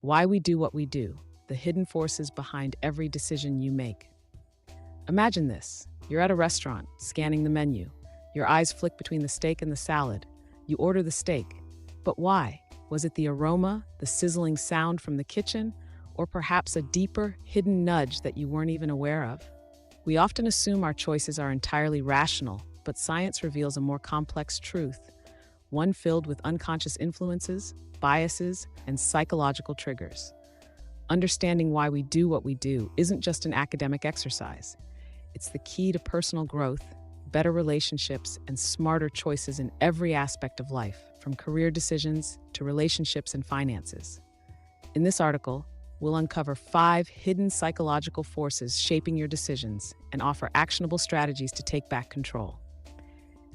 Why we do what we do, the hidden forces behind every decision you make. Imagine this. You're at a restaurant, scanning the menu. Your eyes flick between the steak and the salad. You order the steak. But why? Was it the aroma, the sizzling sound from the kitchen, or perhaps a deeper, hidden nudge that you weren't even aware of? We often assume our choices are entirely rational, but science reveals a more complex truth, one filled with unconscious influences, biases, and psychological triggers. Understanding why we do what we do isn't just an academic exercise. It's the key to personal growth, better relationships, and smarter choices in every aspect of life, from career decisions to relationships and finances. In this article, we'll uncover 5 hidden psychological forces shaping your decisions and offer actionable strategies to take back control.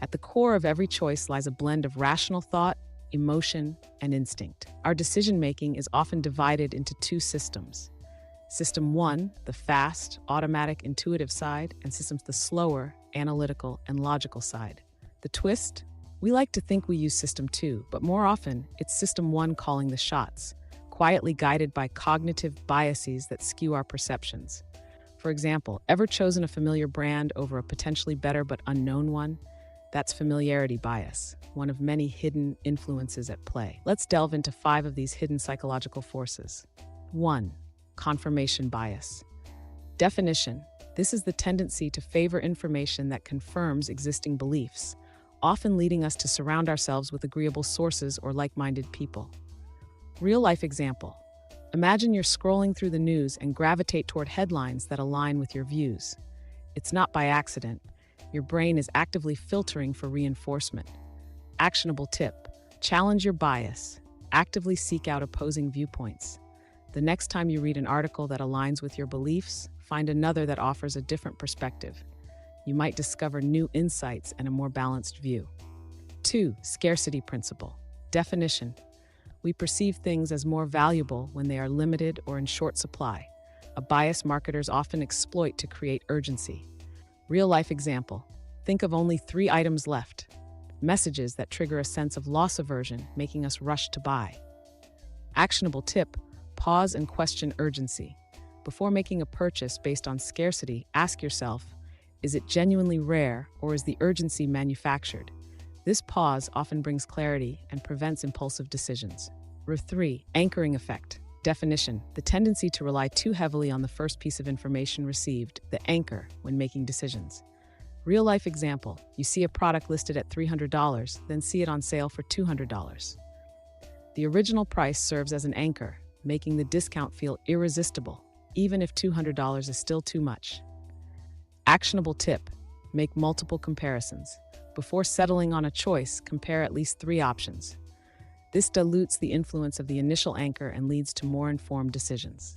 At the core of every choice lies a blend of rational thought, emotion, and instinct. Our decision-making is often divided into 2 systems. System 1, the fast, automatic, intuitive side, and the slower, analytical, and logical side. The twist? We like to think we use System 2, but more often, it's System 1 calling the shots, quietly guided by cognitive biases that skew our perceptions. For example, ever chosen a familiar brand over a potentially better but unknown one? That's familiarity bias, one of many hidden influences at play. Let's delve into 5 of these hidden psychological forces. 1. Confirmation bias. Definition: this is the tendency to favor information that confirms existing beliefs, often leading us to surround ourselves with agreeable sources or like-minded people. Real-life example. Imagine you're scrolling through the news and gravitate toward headlines that align with your views. It's not by accident. Your brain is actively filtering for reinforcement. Actionable tip: challenge your bias. Actively seek out opposing viewpoints. The next time you read an article that aligns with your beliefs, find another that offers a different perspective. You might discover new insights and a more balanced view. 2. Scarcity principle. Definition: we perceive things as more valuable when they are limited or in short supply, a bias marketers often exploit to create urgency. Real-life example. Think of only 3 items left. Messages that trigger a sense of loss aversion, making us rush to buy. Actionable tip: pause and question urgency. Before making a purchase based on scarcity, ask yourself, is it genuinely rare or is the urgency manufactured? This pause often brings clarity and prevents impulsive decisions. 3. Anchoring effect. Definition: the tendency to rely too heavily on the first piece of information received, the anchor, when making decisions. Real-life example: you see a product listed at $300, then see it on sale for $200. The original price serves as an anchor, making the discount feel irresistible, even if $200 is still too much. Actionable tip: make multiple comparisons. Before settling on a choice, compare at least 3 options. This dilutes the influence of the initial anchor and leads to more informed decisions.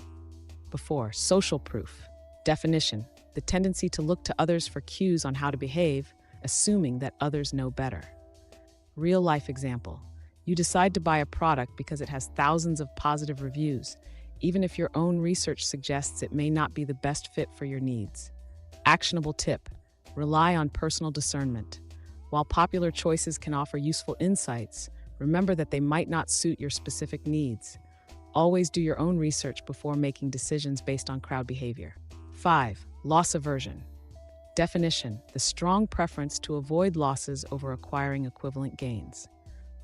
4. Social proof. Definition: the tendency to look to others for cues on how to behave, assuming that others know better. Real-life example: you decide to buy a product because it has thousands of positive reviews, even if your own research suggests it may not be the best fit for your needs. Actionable tip: rely on personal discernment. While popular choices can offer useful insights, remember that they might not suit your specific needs. Always do your own research before making decisions based on crowd behavior. 5. Loss aversion. Definition: the strong preference to avoid losses over acquiring equivalent gains.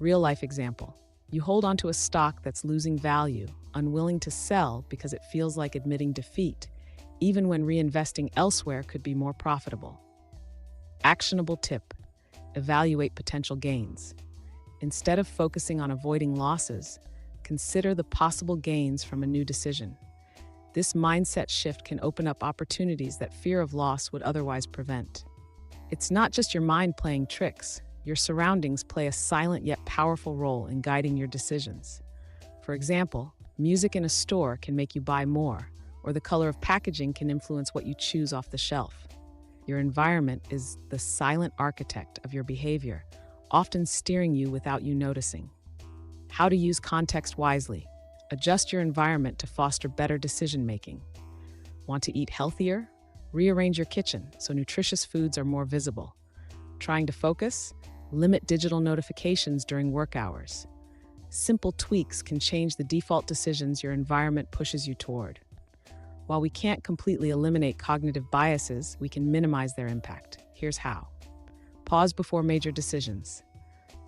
Real-life example: you hold onto a stock that's losing value, unwilling to sell because it feels like admitting defeat, even when reinvesting elsewhere could be more profitable. Actionable tip: evaluate potential gains. Instead of focusing on avoiding losses, consider the possible gains from a new decision. This mindset shift can open up opportunities that fear of loss would otherwise prevent. It's not just your mind playing tricks. Your surroundings play a silent yet powerful role in guiding your decisions. For example, music in a store can make you buy more, or the color of packaging can influence what you choose off the shelf. Your environment is the silent architect of your behavior, often steering you without you noticing. How to use context wisely. Adjust your environment to foster better decision-making. Want to eat healthier? Rearrange your kitchen so nutritious foods are more visible. Trying to focus? Limit digital notifications during work hours. Simple tweaks can change the default decisions your environment pushes you toward. While we can't completely eliminate cognitive biases, we can minimize their impact. Here's how. Pause before major decisions.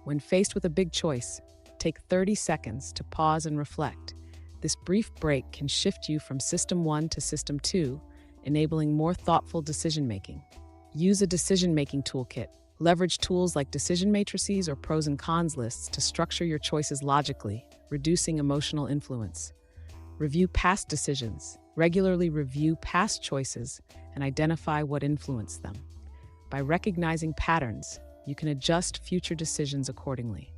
When faced with a big choice, take 30 seconds to pause and reflect. This brief break can shift you from System 1 to System 2, enabling more thoughtful decision-making. Use a decision-making toolkit. Leverage tools like decision matrices or pros and cons lists to structure your choices logically, reducing emotional influence. Review past decisions. Regularly review past choices and identify what influenced them. By recognizing patterns, you can adjust future decisions accordingly.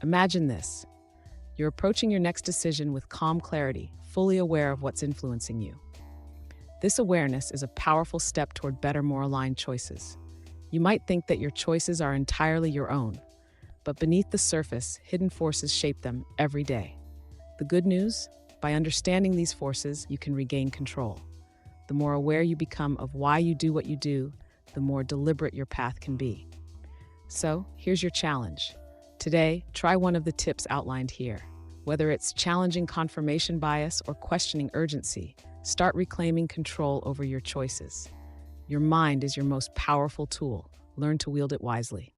Imagine this. You're approaching your next decision with calm clarity, fully aware of what's influencing you. This awareness is a powerful step toward better, more aligned choices. You might think that your choices are entirely your own, but beneath the surface, hidden forces shape them every day. The good news? By understanding these forces, you can regain control. The more aware you become of why you do what you do, the more deliberate your path can be. So, here's your challenge. Today, try one of the tips outlined here. Whether it's challenging confirmation bias or questioning urgency, start reclaiming control over your choices. Your mind is your most powerful tool. Learn to wield it wisely.